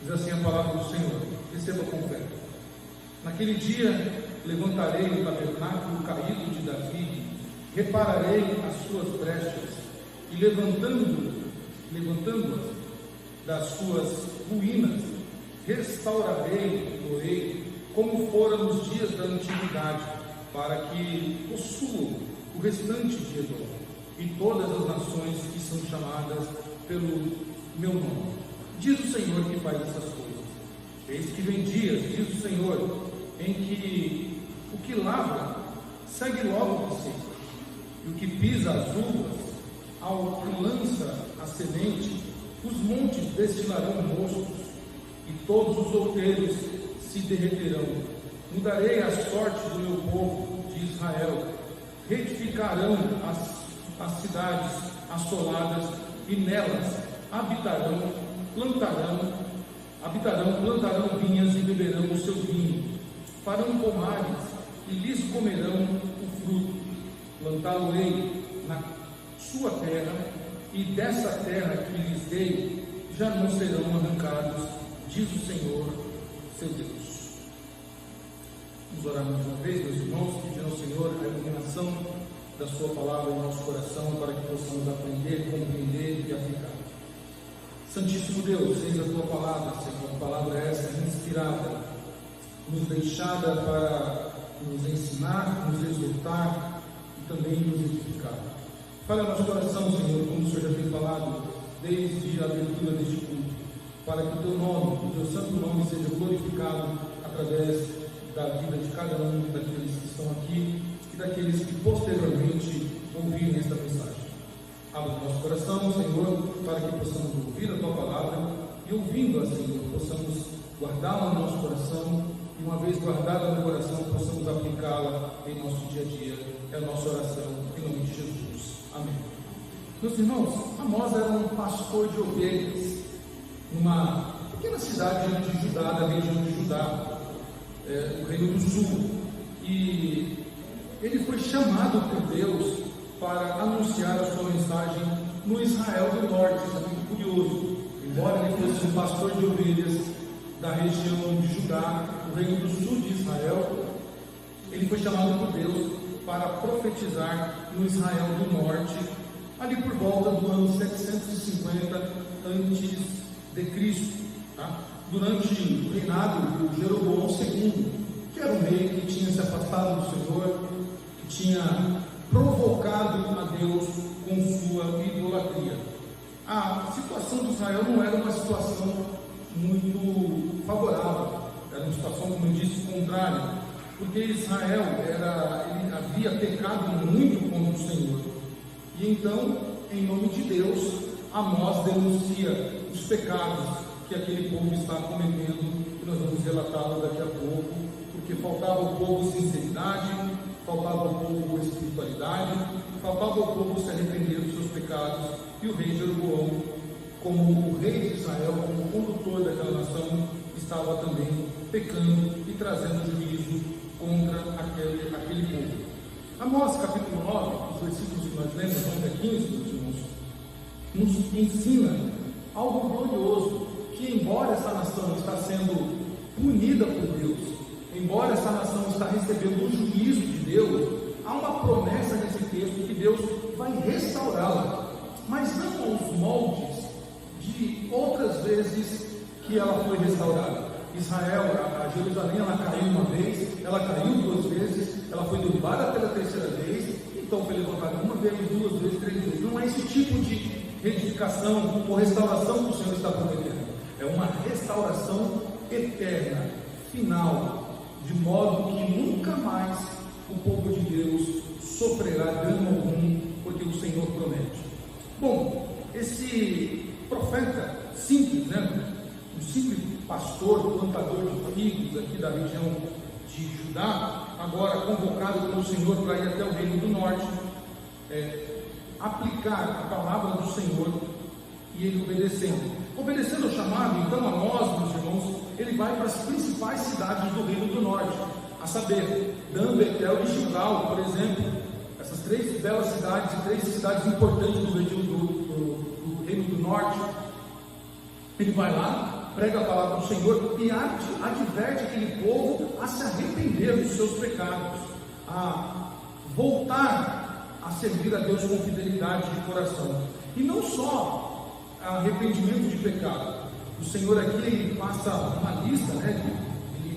Diz assim a palavra do Senhor, receba com fé. Naquele dia levantarei o tabernáculo caído de Davi, repararei as suas brechas, e levantando-as das suas ruínas, restaurarei, como fora nos dias da antiguidade, para que possuam o restante de Edom, e todas as nações que são chamadas pelo meu nome. Diz o Senhor que faz essas coisas. Eis que vem dias, diz o Senhor, em que o que lavra segue logo que seca, e o que pisa as uvas, ao que lança a semente, os montes destilarão mostos, e todos os outeiros se derreterão. Mudarei a sorte do meu povo de Israel, retificarão as cidades assoladas, e nelas plantarão vinhas e beberão o seu vinho, farão pomares e lhes comerão o fruto. Plantá-lo-ei na sua terra, e dessa terra que lhes dei já não serão arrancados, diz o Senhor, seu Deus. Vamos orar mais uma vez, meus irmãos, pedindo ao Senhor a iluminação da sua palavra em nosso coração, para que possamos aprender, compreender e aplicar. Santíssimo Deus, eis a tua palavra, Senhor, a palavra essa inspirada, nos deixada para nos ensinar, nos exortar e também nos edificar. Fale ao nosso coração, Senhor, como o Senhor já tem falado desde a abertura deste culto, para que o teu nome, o teu santo nome seja glorificado através da vida de cada um daqueles que estão aqui e daqueles que posteriormente ouvirem esta mensagem. Abra o nosso coração, Senhor, para que possamos ouvir a tua palavra e, ouvindo-a, Senhor, possamos guardá-la no nosso coração e, uma vez guardada no coração, possamos aplicá-la em nosso dia a dia. É a nossa oração, em nome de Jesus. Amém. Meus irmãos, Amós era um pastor de ovelhas, numa pequena cidade de Judá, da região de Judá, no Reino do Sul, e ele foi chamado por Deus para anunciar a sua mensagem no Israel do Norte. Isso é muito curioso. Embora ele fosse um pastor de ovelhas da região de Judá, no Reino do Sul de Israel, ele foi chamado por Deus para profetizar no Israel do Norte, ali por volta do ano 750 a.C., tá? Durante o reinado de Jeroboão II, que era um rei que tinha se afastado do Senhor, que tinha provocado a Deus com sua idolatria. A situação de Israel não era uma situação muito favorável, era uma situação, como eu disse, contrária, porque Israel ele havia pecado muito contra o Senhor. E então, em nome de Deus, Amós denuncia os pecados que aquele povo está cometendo, que nós vamos relatá-lo daqui a pouco, porque faltava ao povo sinceridade, faltava ao povo espiritualidade, faltava ao povo se arrepender dos seus pecados, e o rei Jeroboão, como o rei de Israel, como condutor daquela nação, estava também pecando e trazendo juízo contra aquele povo. Amós capítulo 9, os versículos que nós lemos, 11 a 15, meus irmãos, nos ensina algo glorioso, que embora essa nação está sendo punida por Deus, embora essa nação está recebendo o juízo de Deus, há uma promessa nesse texto que Deus vai restaurá-la, mas não aos moldes de outras vezes que ela foi restaurada. Israel, a Jerusalém, ela caiu uma vez, ela caiu duas vezes, ela foi derrubada pela terceira vez, então foi levantada uma vez, duas vezes, três vezes. Não é esse tipo de reedificação ou restauração que o Senhor está prometendo. É uma restauração eterna, final, de modo que nunca mais o povo de Deus sofrerá dano algum, porque o Senhor promete. Bom, esse profeta simples, um simples pastor, plantador de figos aqui da região de Judá, agora convocado pelo Senhor para ir até o Reino do Norte, aplicar a palavra do Senhor, e ele obedecendo ao chamado. Então Amós, meus irmãos, ele vai para as principais cidades do Reino do Norte, a saber, Dan, Betel e Gilgal, por exemplo, essas três belas cidades, três cidades importantes do Reino do Norte. Ele vai lá prega a palavra do Senhor e adverte aquele povo a se arrepender dos seus pecados, a voltar a servir a Deus com fidelidade de coração. E não só arrependimento de pecado. O Senhor aqui ele passa uma lista,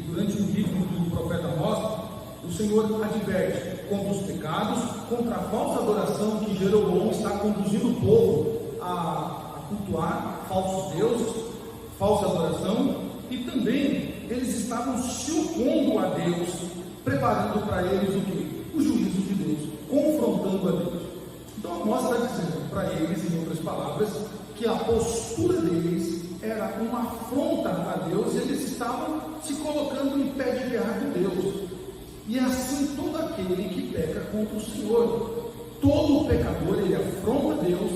durante o livro do profeta Amós, o Senhor adverte contra os pecados, contra a falsa adoração que Jeroboão está conduzindo o povo a cultuar falsos deuses, falsa adoração, e também eles estavam se opondo a Deus, preparando para eles o que? O juízo de Deus, confrontando a Deus. Então Amós está dizendo para eles, em outras palavras, que a postura deles era uma afronta a Deus, eles estavam se colocando em pé de guerra com Deus. E é assim todo aquele que peca contra o Senhor. Todo pecador, ele afronta Deus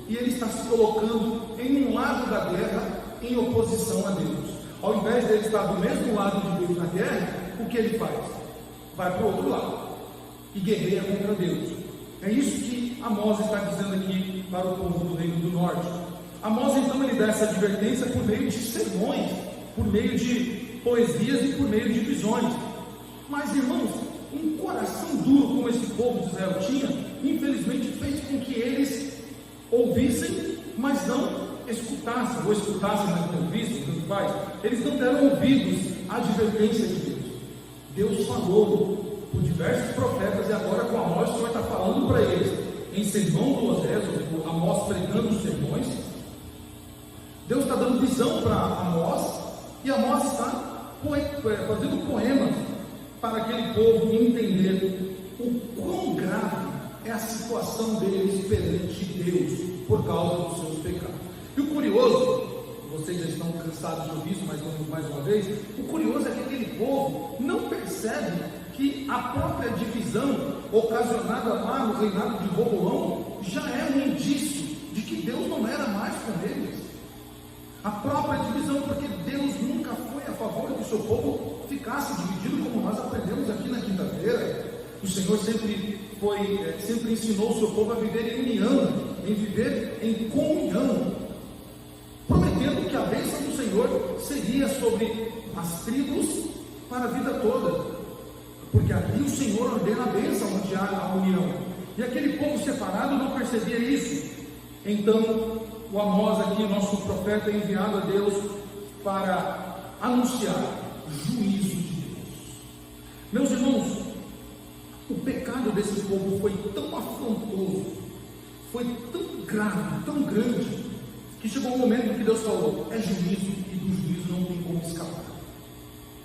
e ele está se colocando em um lado da guerra em oposição a Deus. Ao invés de ele estar do mesmo lado de Deus na guerra, o que ele faz? Vai para o outro lado e guerreia contra Deus. É isso que Amós está dizendo aqui para o povo do Reino do Norte. Amós então ele dá essa advertência por meio de sermões, por meio de poesias e por meio de visões. Mas, irmãos, um coração duro como esse povo de Israel tinha, infelizmente fez com que eles ouvissem, mas não escutassem, ou escutassem, mas não ouvissem, tanto faz. Eles não deram ouvidos à advertência de Deus. Deus falou por diversos profetas, e agora com Amós o Senhor está falando para eles, em sermão do Osés, Amós pregando os sermões. Deus está dando visão para Amós, e Amós está fazendo poemas para aquele povo entender o quão grave é a situação deles perante Deus por causa dos seus pecados. E o curioso, vocês já estão cansados de ouvir isso, mas vamos mais uma vez, o curioso é que aquele povo não percebe que a própria divisão ocasionada lá no reinado de Roboão já é um indício de que Deus não era mais com eles. A própria divisão, porque Deus nunca foi a favor que o seu povo ficasse dividido, como nós aprendemos aqui na quinta-feira. O Senhor sempre ensinou o seu povo a viver em união, em viver em comunhão, prometendo que a bênção do Senhor seria sobre as tribos para a vida toda, porque ali o Senhor ordena a bênção onde há a união, e aquele povo separado não percebia isso. Então o Amós aqui, nosso profeta, é enviado a Deus para anunciar juízo de Deus. Meus irmãos, o pecado desse povo foi tão afrontoso, foi tão grave, tão grande, que chegou um momento que Deus falou: é juízo, e do juízo não tem como escapar.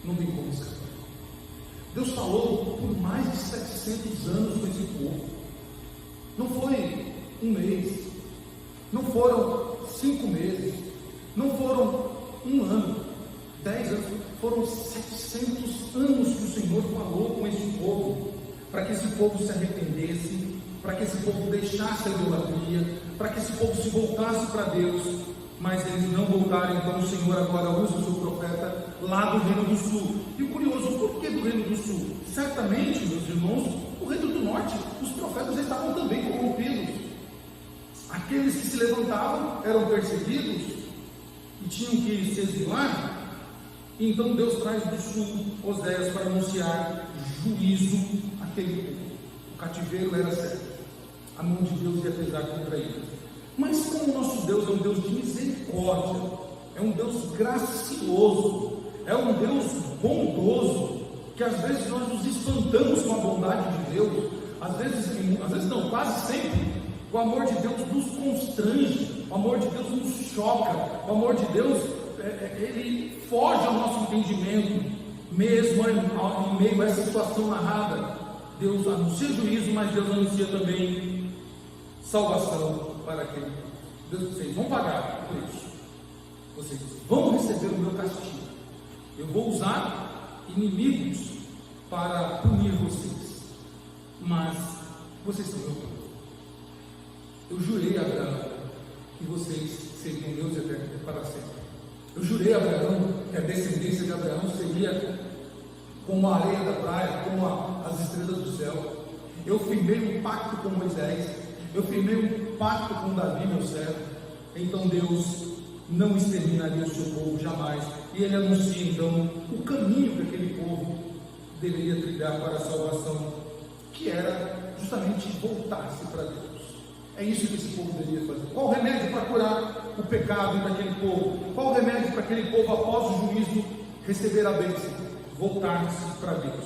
Não tem como escapar. Deus falou por mais de 700 anos com esse povo. Não foi um mês, não foram 5 meses, não foram 1 ano, 10 anos, foram 700 anos que o Senhor falou com esse povo, para que esse povo se arrependesse, para que esse povo deixasse a idolatria, para que esse povo se voltasse para Deus. Mas eles não voltaram. Então o Senhor agora usa o seu profeta lá do Reino do Sul. E o curioso, por que do Reino do Sul? Certamente, meus irmãos, o Reino do Norte, os profetas estavam também corrompidos. Aqueles que se levantavam eram perseguidos e tinham que se exilar. E então Deus traz do sul Oséias para anunciar juízo àquele povo. O cativeiro era certo, a mão de Deus ia pesar contra eles. Mas como o nosso Deus é um Deus de misericórdia, é um Deus gracioso, é um Deus bondoso, que às vezes nós nos espantamos com a bondade de Deus, às vezes não, quase sempre, o amor de Deus nos constrange, o amor de Deus nos choca, o amor de Deus, ele foge ao nosso entendimento, mesmo em meio a essa situação narrada. Deus anuncia juízo, mas Deus anuncia também salvação para aquele povo. Deus, vocês vão pagar por isso, vocês vão receber o meu castigo, eu vou usar inimigos para punir vocês, mas vocês são meu povo. Eu jurei a Abraão que vocês seriam Deus eterno para sempre. Eu jurei a Abraão que a descendência de Abraão seria como a areia da praia, como as estrelas do céu. Eu firmei um pacto com Moisés, eu firmei um pacto com Davi, meu servo. Então Deus não exterminaria o seu povo jamais. E ele anuncia então o caminho que aquele povo deveria trilhar para a salvação, que era justamente voltar-se para Deus. É isso que esse povo deveria fazer. Qual o remédio para curar o pecado daquele povo? Qual o remédio para aquele povo, após o juízo, receber a bênção? Voltar-se para Deus.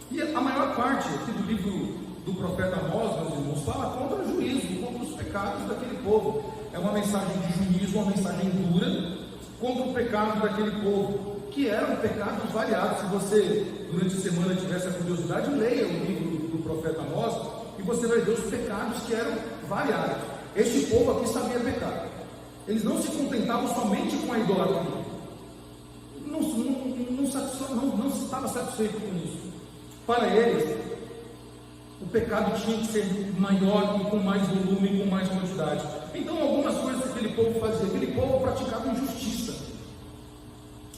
E a maior parte aqui do livro do profeta Amós, meus irmãos, fala contra o juízo, contra os pecados daquele povo. É uma mensagem de juízo, uma mensagem dura contra o pecado daquele povo, que eram pecados variados. Se você, durante a semana, tivesse a curiosidade, leia o livro do profeta Amós e você vai ver os pecados que eram variados. Este povo aqui sabia pecar. Eles não se contentavam somente com a idolatria. Não estava satisfeito com isso. Para eles, o pecado tinha que ser maior e com mais volume e com mais quantidade. Então, algumas coisas que aquele povo fazia, aquele povo praticava injustiça.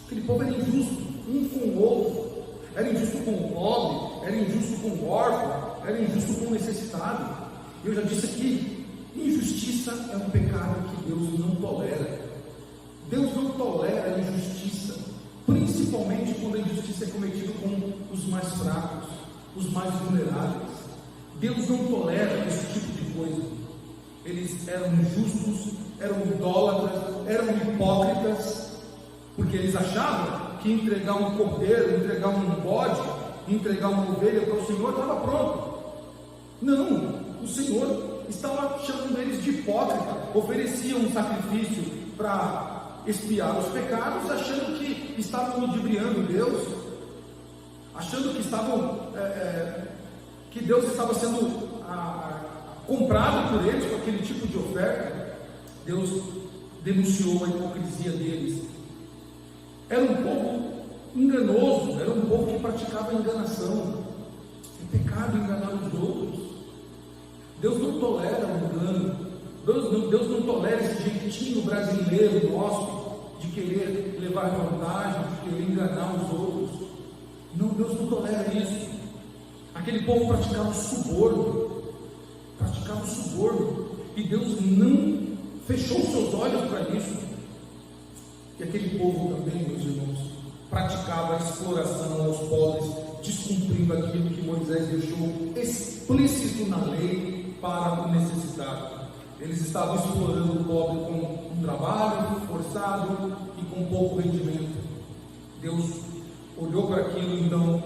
Aquele povo era injusto um com o outro. Era injusto com o pobre, era injusto com o órfão, era injusto com o necessitado. Eu já disse aqui, injustiça é um pecado que Deus não tolera. Deus não tolera a injustiça, principalmente quando a injustiça é cometida com os mais fracos, os mais vulneráveis. Deus não tolera esse tipo de coisa. Eles eram injustos, eram idólatras, eram hipócritas, porque eles achavam que entregar um cordeiro, entregar um bode, entregar uma ovelha para o Senhor estava pronto. Não, o Senhor estava chamando eles de hipócrita. Ofereciam um sacrifício para expiar os pecados, achando que estavam ludibriando Deus, achando que que Deus estava sendo comprado por eles com aquele tipo de oferta. Deus denunciou a hipocrisia deles. Era um povo enganoso, era um povo que praticava enganação. É pecado enganar os outros. Deus não tolera o engano. Deus não tolera esse jeitinho brasileiro nosso de querer levar vantagem, de querer enganar os outros. Não, Deus não tolera isso. Aquele povo praticava o suborno, e Deus não fechou seus olhos para isso. E aquele povo também, meus irmãos, praticava a exploração aos pobres, descumprindo aquilo que Moisés deixou explícito na lei para o necessitado. Eles estavam explorando o pobre com um trabalho forçado e com pouco rendimento. Deus olhou para aquilo e então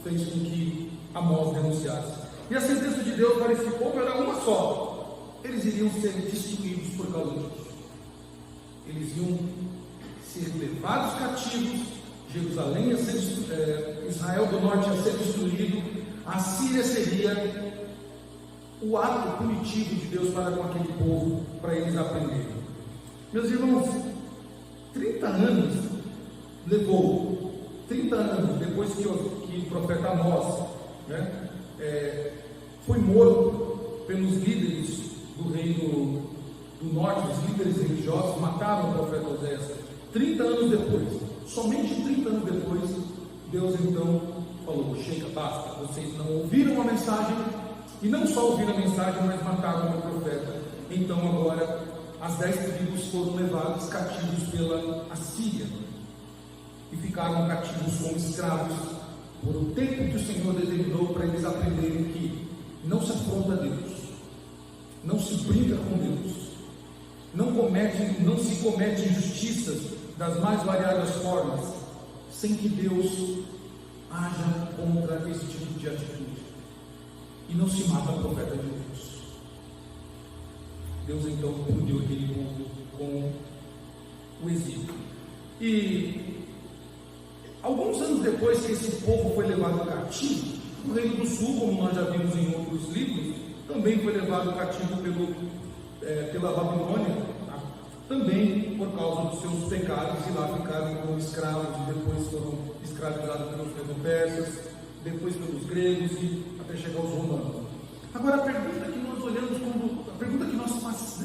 fez com que Amós denunciasse. E a sentença de Deus para esse povo era uma só: eles iriam ser destruídos por causa disso. Eles iam ser levados cativos, Jerusalém ia ser Israel do norte ia ser destruído, a Síria seria o ato punitivo de Deus para com aquele povo, para eles aprenderem. Meus irmãos, 30 anos levou, 30 anos depois que o profeta Amós foi morto pelos líderes do reino do norte, os líderes religiosos mataram o profeta Oséias. 30 anos depois, somente 30 anos depois, Deus então falou: chega, basta, vocês não ouviram a mensagem, e não só ouviram a mensagem, mas mataram o profeta. Então agora as 10 tribos foram levadas cativos pela Assíria e ficaram cativos como escravos por o tempo que o Senhor determinou, para eles aprenderem que não se afronta a Deus, não se brinca com Deus, não se comete injustiças das mais variadas formas, sem que Deus haja contra esse tipo de atitude. E não se mata o profeta de Deus. Deus então puniu aquele povo com o exílio. E alguns anos depois que esse povo foi levado cativo, o Reino do Sul, como nós já vimos em outros livros, também foi levado cativo pela Babilônia, também por causa dos seus pecados, e lá ficaram como escravos, e depois foram escravizados pelos persas, depois pelos gregos, e até chegar aos romanos. Agora, a pergunta que nós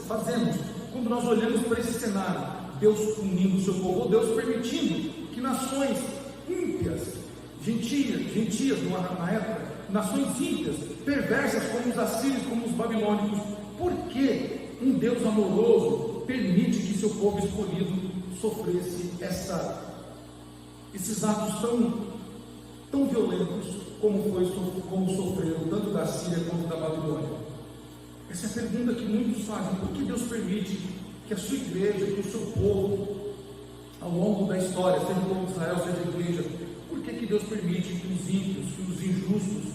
fazemos quando nós olhamos para esse cenário: Deus punindo o seu povo, ou Deus permitindo que nações ímpias, gentias na época, nações ímpias, perversas como os assírios, como os babilônicos, por que um Deus amoroso permite que seu povo escolhido sofresse esses atos tão violentos como sofreram tanto da Síria quanto da Babilônia? Essa é a pergunta que muitos fazem. Por que Deus permite que a sua igreja, que o seu povo, ao longo da história, seja o povo de Israel, seja a igreja, por que Deus permite que os ímpios, que os injustos,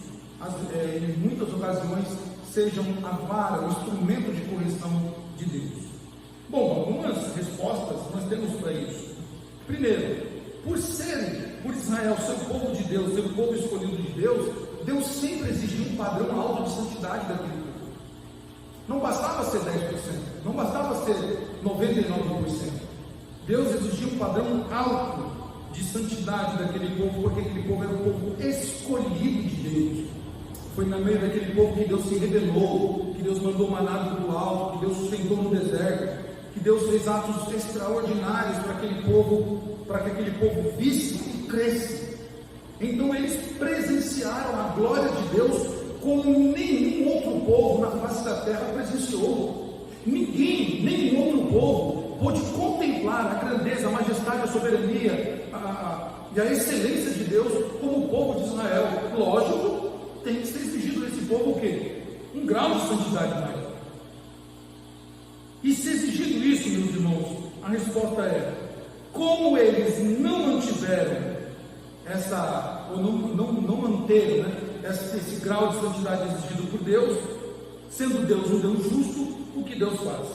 em muitas ocasiões, sejam a vara, o instrumento de correção de Deus? Bom, algumas respostas nós temos para isso. Primeiro, por Israel ser o povo de Deus, ser o povo escolhido de Deus, Deus sempre exigiu um padrão alto de santidade daquele povo. Não bastava ser 10%, não bastava ser 99%. Deus exigiu um padrão alto de santidade daquele povo, porque aquele povo era o povo escolhido de Deus. Foi no meio daquele povo que Deus se revelou, que Deus mandou maná do alto, que Deus sustentou no deserto, que Deus fez atos extraordinários para que aquele povo visse e cresce. Então eles presenciaram a glória de Deus como nenhum outro povo na face da terra presenciou. Nenhum outro povo pôde contemplar a grandeza, a majestade, a soberania e a excelência de Deus como o povo de Israel. Lógico, tem que ser exigido desse povo o quê? Um grau de santidade maior. E se exigido isso, meus irmãos, a resposta é: como eles não mantiveram não manteram, esse grau de santidade exigido por Deus, sendo Deus um Deus justo, o que Deus faz?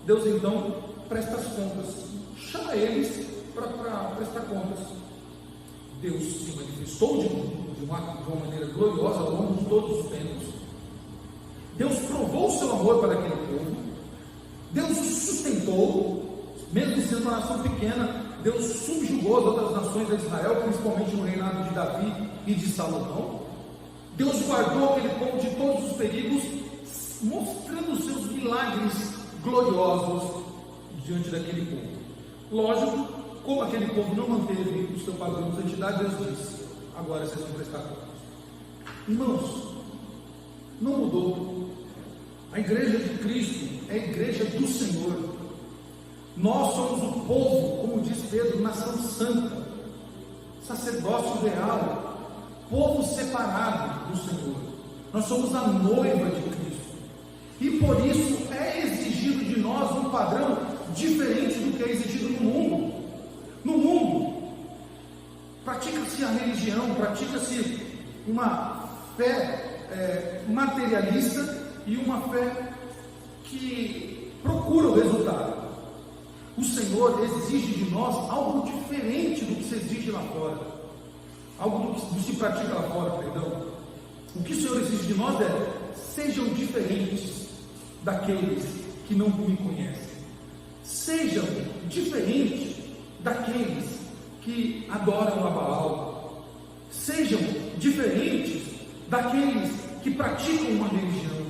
Deus então presta as contas, chama eles para prestar contas. Deus se manifestou de uma maneira gloriosa ao longo de todos os tempos. Deus provou o seu amor para aquele povo. Deus o sustentou, mesmo sendo uma nação pequena. Deus subjugou as outras nações de Israel, principalmente no reinado de Davi e de Salomão. Deus guardou aquele povo de todos os perigos, mostrando os seus milagres gloriosos diante daquele povo. Lógico, como aquele povo não manteve o seu padrão de santidade, Deus disse: agora vocês vão prestar contas. Irmãos, não mudou. A igreja de Cristo é a igreja do Senhor. Nós somos o povo, como diz Pedro, nação santa, sacerdócio real, povo separado do Senhor. Nós somos a noiva de Cristo. E por isso é exigido de nós um padrão diferente do que é exigido no mundo. No mundo, pratica-se a religião, pratica-se uma fé materialista e uma fé que procura o resultado. O Senhor exige de nós algo diferente do que se exige lá fora, algo do que se pratica lá fora, perdão. O que o Senhor exige de nós é: sejam diferentes daqueles que não me conhecem, sejam diferentes daqueles que adoram a Baal, sejam diferentes daqueles que praticam uma religião.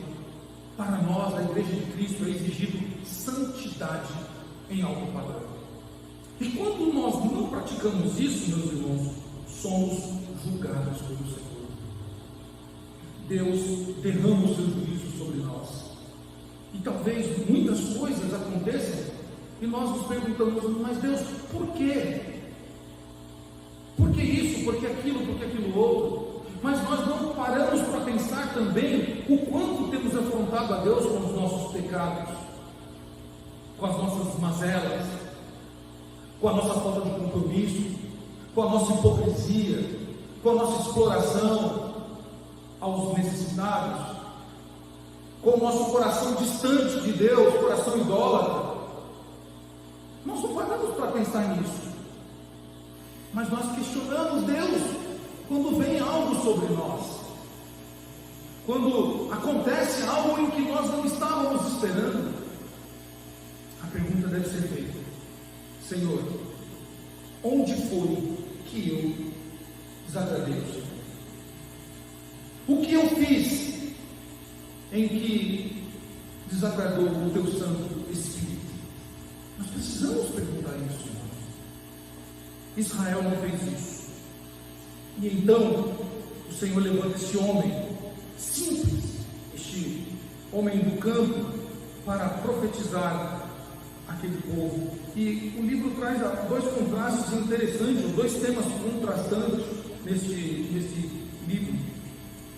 Para nós, a igreja de Cristo, é exigido santidade em alto padrão. E quando nós não praticamos isso, meus irmãos, somos julgados pelo Senhor. Deus derrama o seu juízo sobre nós. E talvez muitas coisas aconteçam e nós nos perguntamos: mas Deus, por quê? Por que isso? Por que aquilo? Por que aquilo outro? Mas nós não paramos para pensar também o quanto temos afrontado a Deus com os nossos pecados, com as nossas mazelas, com a nossa falta de compromisso, com a nossa hipocrisia, com a nossa exploração aos necessitados, com o nosso coração distante de Deus, coração idólatra. Nós não paramos para pensar nisso, mas nós questionamos Deus quando vem algo sobre nós, quando acontece algo em que nós não estávamos esperando. A pergunta deve ser feita: Senhor, onde foi que eu desagradei o Senhor? O que eu fiz em que desagradou o teu Santo Espírito? Nós precisamos perguntar isso, irmãos. Israel não fez isso. E então o Senhor levanta esse homem simples, este homem do campo, para profetizar aquele povo. E o livro traz dois contrastes interessantes, dois temas contrastantes nesse livro.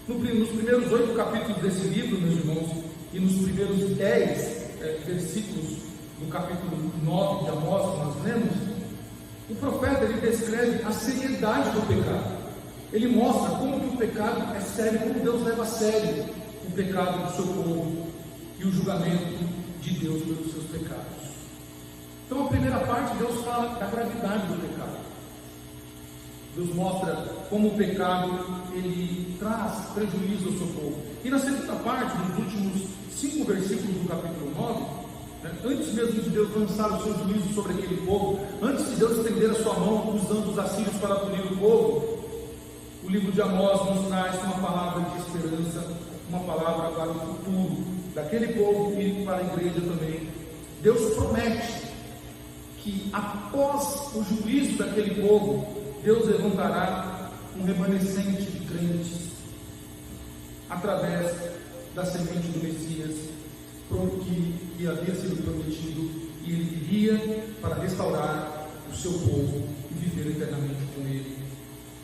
Nos primeiros 8 capítulos desse livro, meus irmãos, e nos primeiros 10 versículos do capítulo 9 de Amós que nós lemos, o profeta ele descreve a seriedade do pecado. Ele mostra como que o pecado é sério, como Deus leva a sério o pecado do seu povo e o julgamento de Deus pelos seus pecados. Então, a primeira parte, Deus fala da gravidade do pecado. Deus mostra como o pecado ele traz prejuízo ao seu povo. E na segunda parte, nos últimos 5 versículos do capítulo 9, antes mesmo de Deus lançar o seu juízo sobre aquele povo, antes de Deus estender a sua mão usando os assírios para punir o povo, o livro de Amós nos traz uma palavra de esperança, uma palavra para o futuro daquele povo e para a igreja também. Deus promete que após o juízo daquele povo, Deus levantará um remanescente de crentes através da semente do Messias, que havia sido prometido, e ele viria para restaurar o seu povo e viver eternamente com ele.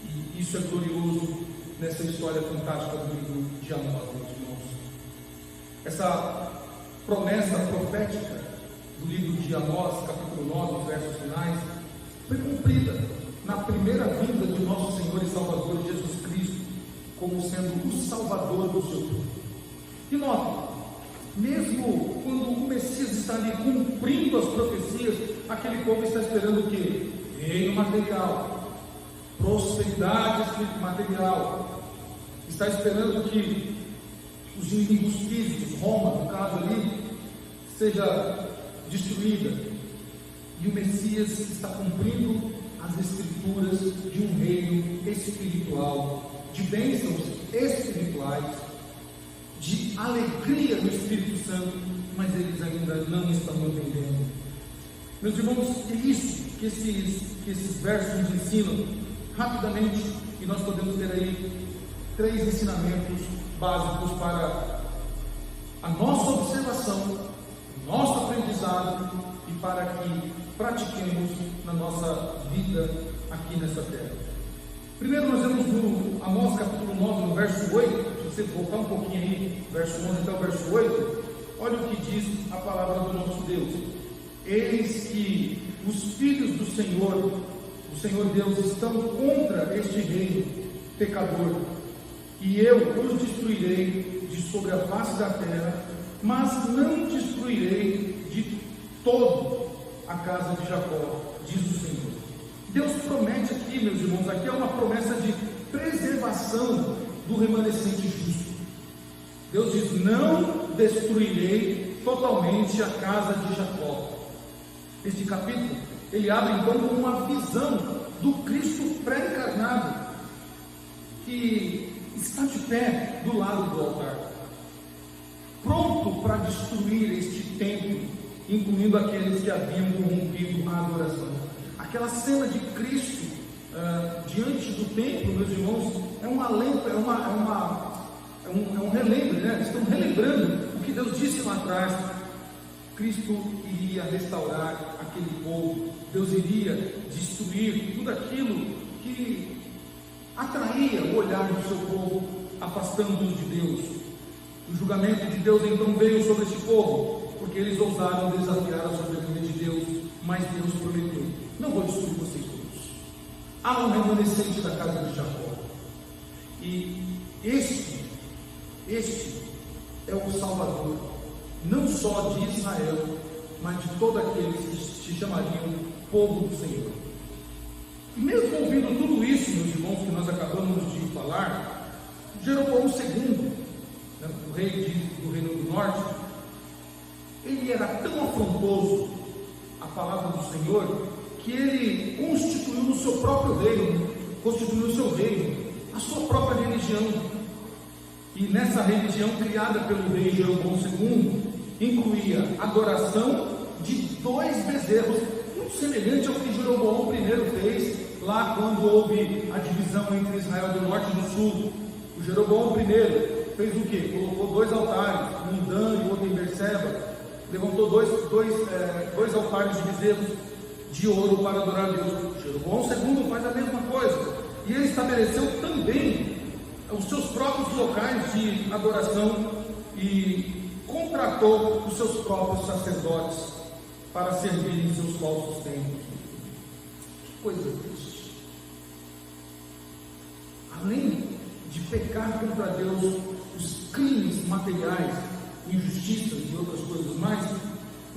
E isso é glorioso nessa história fantástica do livro de Amós, meus irmãos. Essa promessa profética do livro de Amós, capítulo 9, os versos finais, foi cumprida na primeira vinda de nosso Senhor e Salvador Jesus Cristo, como sendo o Salvador do seu povo. E note, mesmo quando o Messias está ali cumprindo as profecias, aquele povo está esperando o quê? Reino material, prosperidade material, está esperando que os inimigos físicos, Roma, no caso ali, seja destruída, e o Messias está cumprindo as escrituras de um reino espiritual, de bênçãos espirituais, de alegria no Espírito Santo, mas eles ainda não estão entendendo. Meus irmãos, é isso que esses versos nos ensinam rapidamente, e nós podemos ter aí 3 ensinamentos básicos para a nossa observação, nosso aprendizado e para que pratiquemos na nossa vida aqui nessa terra. Primeiro nós vemos no Amós capítulo 9, no verso 8, se você voltar um pouquinho aí, verso 11 até o verso 8, olha o que diz a palavra do nosso Deus. Eis que os filhos do Senhor, o Senhor Deus, estão contra este reino pecador, e eu os destruirei de sobre a face da terra, mas não destruirei de todo a casa de Jacó, diz o Senhor. Deus promete aqui, meus irmãos, aqui é uma promessa de preservação do remanescente justo. Deus diz: não destruirei totalmente a casa de Jacó. Este capítulo, ele abre então com uma visão do Cristo pré-encarnado, que está de pé do lado do altar, pronto para destruir este templo, incluindo aqueles que haviam corrompido a adoração. Aquela cena de Cristo diante do templo, meus irmãos, é um relembro, né? Estão relembrando o que Deus disse lá atrás. Cristo iria restaurar aquele povo, Deus iria destruir tudo aquilo que atraía o olhar do seu povo, afastando-os de Deus. O julgamento de Deus então veio sobre este povo, porque eles ousaram desafiar a soberania de Deus, mas Deus prometeu: não vou destruir vocês todos. Há um remanescente da casa de Jacó, e este é o Salvador, não só de Israel, mas de todos aqueles que se chamariam povo do Senhor. E mesmo ouvindo tudo isso, meus irmãos, que nós acabamos de falar, Jeroboão II, o rei do Reino do Norte, ele era tão afrontoso à palavra do Senhor, que ele constituiu no seu próprio reino, constituiu no seu reino, a sua própria religião. E nessa religião criada pelo rei Jeroboão II, incluía adoração de 2 bezerros, muito semelhante ao que Jeroboão I fez, lá quando houve a divisão entre Israel do Norte e do Sul. O Jeroboão I fez o quê? Colocou 2 altares, um em Dan e outro em Berseba, levantou dois altares de bezerros de ouro para adorar a Deus. Jeroboão II faz a mesma coisa, e ele estabeleceu também os seus próprios locais de adoração e contratou os seus próprios sacerdotes para servir em seus falsos templos. Que coisa triste! Além de pecar contra Deus, os crimes materiais, injustiças e outras coisas mais,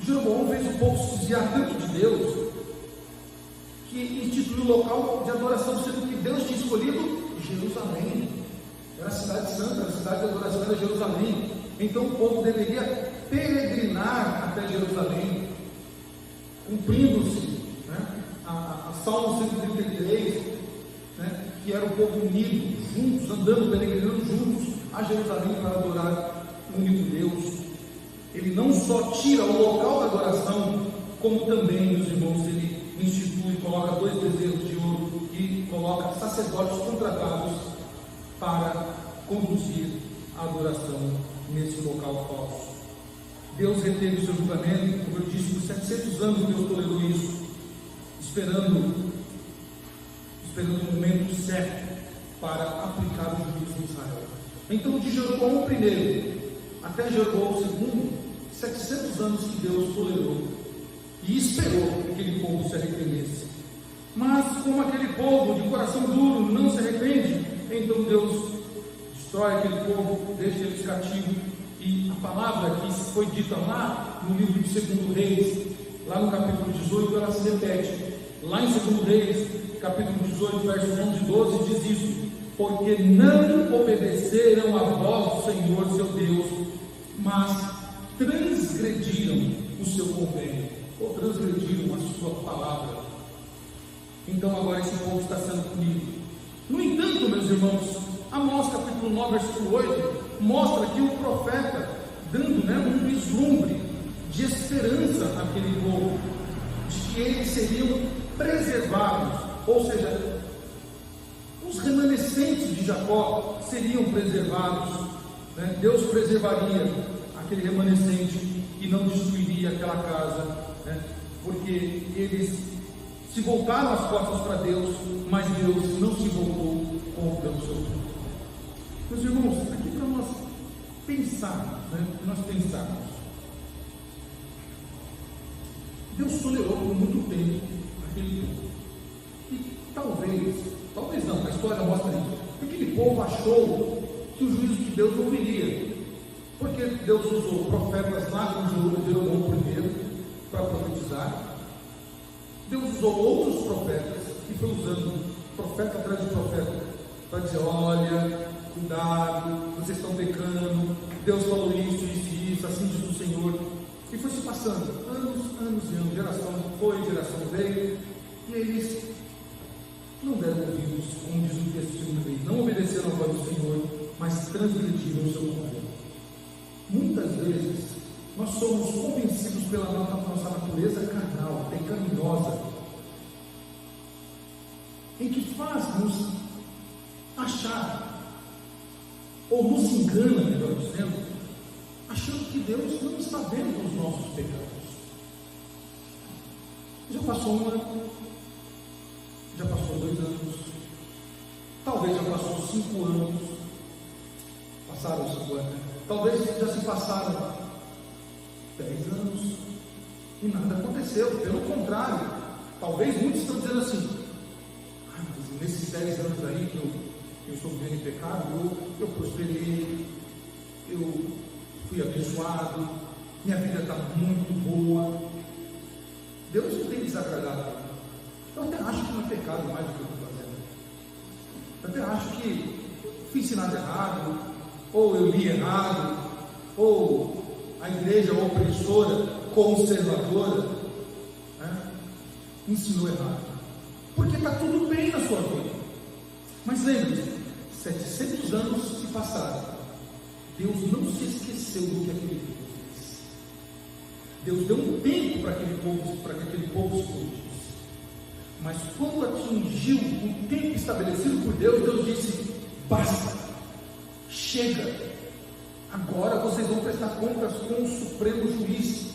Jeroboão fez o povo se desviar tanto de Deus que instituiu o local de adoração, sendo que Deus tinha escolhido Jerusalém. Era a cidade santa, era a cidade de adoração, era Jerusalém. Então o povo deveria peregrinar até Jerusalém, cumprindo-se, a Salmo 133, que era o povo unido, juntos, andando, peregrinando juntos a Jerusalém para adorar o único Deus. Ele não só tira o local da adoração, como também, meus irmãos, ele institui, coloca 2 bezerros de ouro e coloca sacerdotes contratados para conduzir a adoração nesse local falso. Deus reteve o seu julgamento, como eu disse, por 700 anos Deus tolerou isso, esperando o momento certo para aplicar o juízo em Israel. Então, de Jeroboão I até Jeroboão II, 700 anos que Deus tolerou e esperou que aquele povo se arrependesse. Mas como aquele povo de coração duro não se arrepende, então Deus destrói aquele povo, deixa eles cativos. E a palavra que foi dita lá no livro de 2 Reis, lá no capítulo 18, ela se repete. Lá em 2 Reis, capítulo 18, versos 11 e 12, diz isso: porque não obedeceram a voz do Senhor seu Deus, mas transgrediram o seu convênio, ou transgrediram a sua palavra. Então agora esse povo está sendo punido. No entanto, meus irmãos, Amós capítulo 9, versículo 8, mostra aqui o profeta dando um vislumbre de esperança àquele povo, de que eles seriam preservados, ou seja, os remanescentes de Jacó seriam preservados, Deus preservaria aquele remanescente e não destruiria aquela casa, porque eles se voltaram as costas para Deus, mas Deus não se voltou contra o seu povo. Meus irmãos, aqui para nós pensarmos, Deus tolerou por muito tempo aquele povo, e talvez não, a história mostra isso, aquele povo achou que o juízo de Deus não viria, porque Deus usou profetas lá como Jeroboão I para profetizar. Deus usou outros profetas e foi usando profeta atrás de profeta para dizer: olha, cuidado, vocês estão pecando, Deus falou isso, assim diz o Senhor. E foi se passando anos e anos, geração foi, geração veio, e eles não deram ouvidos, como diz o texto, não obedeceram a voz do Senhor, mas transgrediram o seu convênio. Muitas vezes nós somos convencidos pela nossa natureza carnal, pecaminosa, em que faz-nos achar, ou nos engana, melhor dizendo, achando que Deus não está vendo os nossos pecados. Já passou 1 ano, já passou 2 anos, talvez já passou 5 anos, passaram 5 anos, talvez já se passaram 10 anos e nada aconteceu. Pelo contrário, talvez muitos estão dizendo assim: mas nesses 10 anos aí que eu estou vivendo em pecado, eu prosperei, eu fui abençoado, minha vida está muito boa, Deus não tem desagradado. Eu até acho que não é pecado mais do que eu estou fazendo, eu até acho que fiz ensinado errado, ou eu li errado, ou a igreja opressora, conservadora, ensinou errado, porque está tudo bem na sua vida. Mas lembre-se, 700 anos se passaram, Deus não se esqueceu do que aquele povo fez. Deus deu um tempo para que aquele povo se corrigisse. Mas quando atingiu o tempo estabelecido por Deus, Deus disse: basta, chega, agora vocês vão prestar contas com o supremo juiz,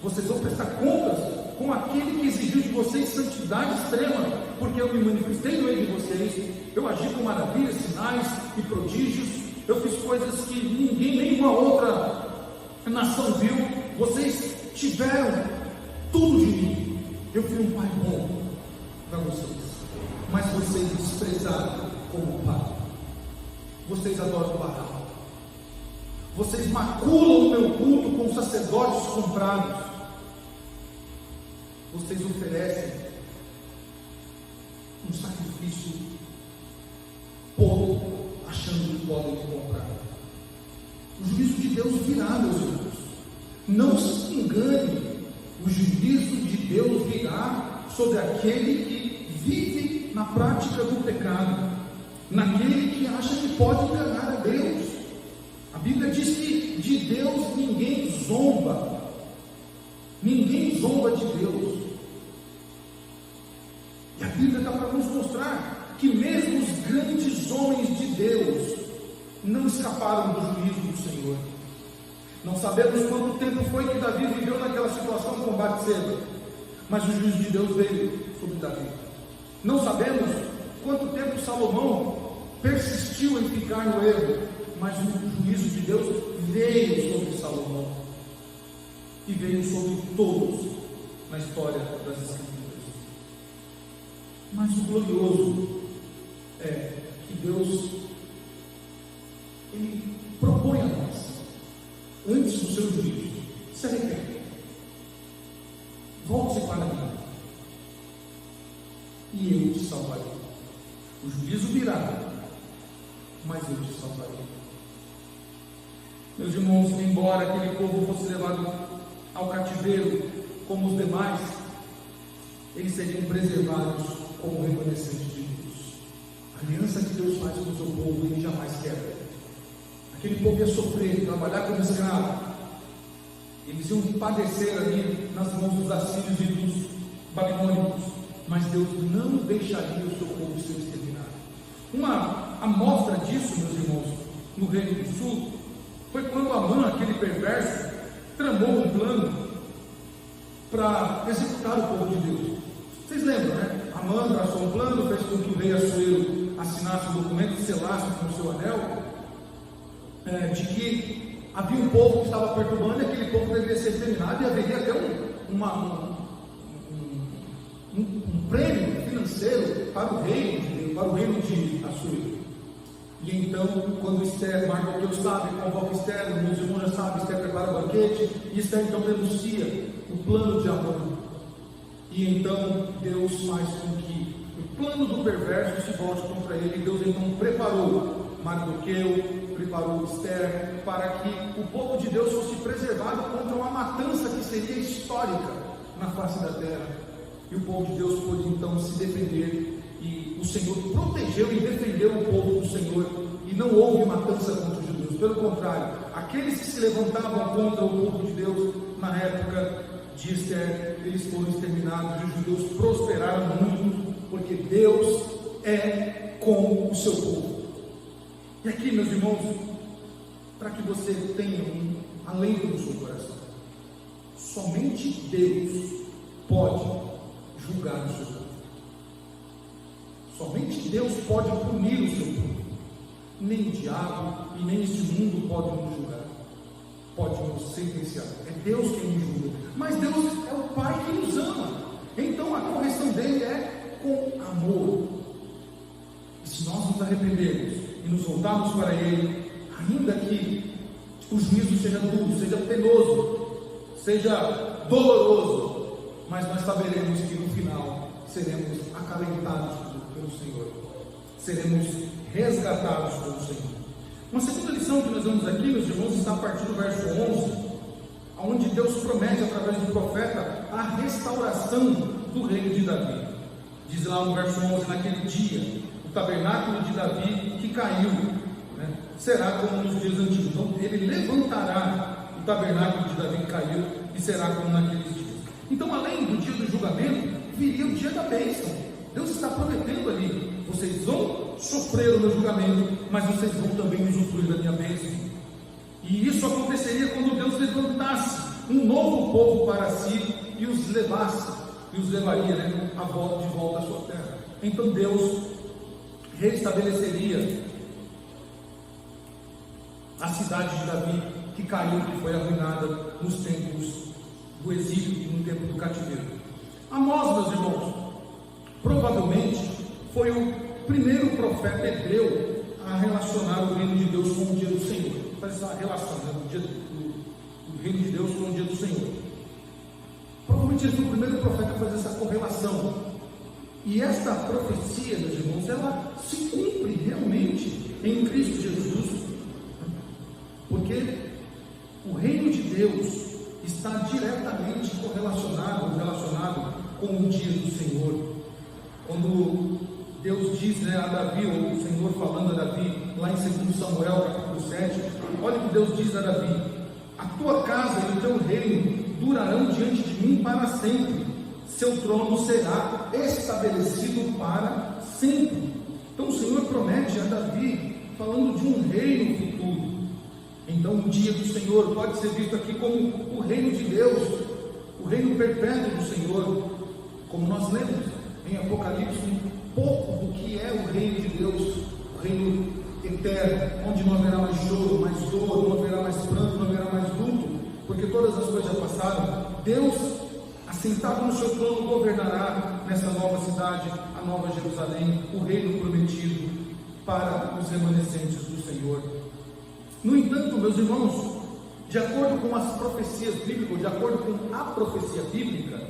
Vocês vão prestar contas com aquele que exigiu de vocês santidade extrema, porque eu me manifestei no meio de vocês, eu agi com maravilhas, sinais e prodígios, eu fiz coisas que nenhuma outra nação viu. Vocês tiveram tudo de mim. Eu fui um pai bom para vocês, mas vocês desprezaram como pai. Vocês adoram Baal. Vocês maculam o meu culto com sacerdotes comprados. Vocês oferecem um sacrifício pouco, achando que podem comprar. O juízo de Deus virá, meus irmãos. Não se engane, o juízo de Deus virá sobre aquele que vive na prática do pecado, naquele que acha que pode enganar a Deus. A Bíblia diz que de Deus ninguém zomba. Ninguém zomba de Deus. E a Bíblia está para nos mostrar que mesmo os grandes homens de Deus não escaparam do juízo do Senhor. Não sabemos quanto tempo foi que Davi viveu naquela situação com Batseba, mas o juízo de Deus veio sobre Davi. Não sabemos quanto tempo Salomão persistiu em ficar no erro, mas o juízo de Deus veio sobre Salomão e veio sobre todos na história das Escrituras. Mas o glorioso é que Deus, Ele propõe a nós, antes do seu juízo, se arrependa, volte-se para mim, e eu te salvarei. O juízo virá, mas eu te salvarei. Meus irmãos, embora aquele povo fosse levado ao cativeiro como os demais, eles seriam preservados como remanescentes de Deus. A aliança que Deus faz com o seu povo, Ele jamais quebra. Aquele povo ia sofrer, trabalhar como escravo, eles iam padecer ali nas mãos dos assírios e dos babilônicos, mas Deus não deixaria o seu povo ser exterminado. Uma amostra disso, meus irmãos, no Reino do Sul, foi quando Amã, aquele perverso, tramou um plano para executar o povo de Deus. Vocês lembram, né? Amã traçou um plano, fez com que o rei Assuero assinasse o documento, selasse com o seu anel, de que havia um povo que estava perturbando e aquele povo deveria ser exterminado, e haveria até um prêmio financeiro para o reino de Assuero. E então, quando Esther, Mardoqueu sabe, convoca Esther, meus irmãos já sabem, Esther prepara o banquete, e Esther então denuncia o plano de Amã. E então Deus faz com que o plano do perverso se volte contra ele. Deus então preparou Mardoqueu, preparou Esther, para que o povo de Deus fosse preservado contra uma matança que seria histórica na face da terra. E o povo de Deus pôde então se defender, e o Senhor protegeu e defendeu o povo do Senhor, e não houve matança contra os judeus. Pelo contrário, aqueles que se levantavam contra o povo de Deus na época de Esther, eles foram exterminados, e os judeus prosperaram muito, porque Deus é com o seu povo. E aqui, meus irmãos, para que você tenha além do seu coração, somente Deus pode julgar o seu povo. Somente Deus pode punir o seu povo. Nem o diabo e nem este mundo podem nos julgar, pode nos sentenciar. É Deus quem nos julga. Mas Deus é o Pai que nos ama. Então a correção dele é com amor. E se nós nos arrependermos e nos voltarmos para Ele, ainda que o juízo seja duro, seja penoso, seja doloroso, mas nós saberemos que no final seremos acalentados pelo Senhor, seremos resgatados pelo Senhor. Uma segunda lição que nós vemos aqui, meus irmãos, está a partir do verso 11, onde Deus promete através do profeta a restauração do reino de Davi. Diz lá no verso 11: naquele dia, o tabernáculo de Davi que caiu, será como nos dias antigos. Então ele levantará o tabernáculo de Davi que caiu, e será como naqueles dias. Então, além do dia do julgamento, viria o dia da bênção. Deus está prometendo ali: vocês vão sofrer o meu julgamento, mas vocês vão também usufruir da minha bênção. E isso aconteceria quando Deus levantasse um novo povo para si e os levaria, né, de volta à sua terra. Então Deus restabeleceria a cidade de Davi, que caiu, que foi arruinada nos tempos do exílio e no tempo do cativeiro. Amós, meus irmãos, provavelmente foi o primeiro profeta hebreu a relacionar o reino de Deus com o dia do Senhor. Faz essa relação, né, do reino de Deus com o dia do Senhor. Provavelmente ele foi o primeiro profeta a fazer essa correlação. E esta profecia, meus irmãos, ela se cumpre realmente em Cristo Jesus, porque o reino de Deus está diretamente relacionado com o dia do Senhor. Quando Deus diz, né, a Davi, ou o Senhor falando a Davi, lá em 2 Samuel capítulo 7, olha o que Deus diz a Davi: a tua casa e o teu reino durarão diante de mim para sempre, seu trono será estabelecido para sempre. Então o Senhor promete a Davi, falando de um reino futuro. Então o dia do Senhor pode ser visto aqui como o reino de Deus, o reino perpétuo do Senhor, como nós lemos em Apocalipse um pouco do que é o reino de Deus, o reino eterno, onde não haverá mais choro, mais dor, não haverá mais pranto, não haverá mais luto, porque todas as coisas já passaram. Deus, assentado no seu trono, governará nessa nova cidade, a nova Jerusalém, o reino prometido para os remanescentes do Senhor. No entanto, meus irmãos, de acordo com as profecias bíblicas, de acordo com a profecia bíblica,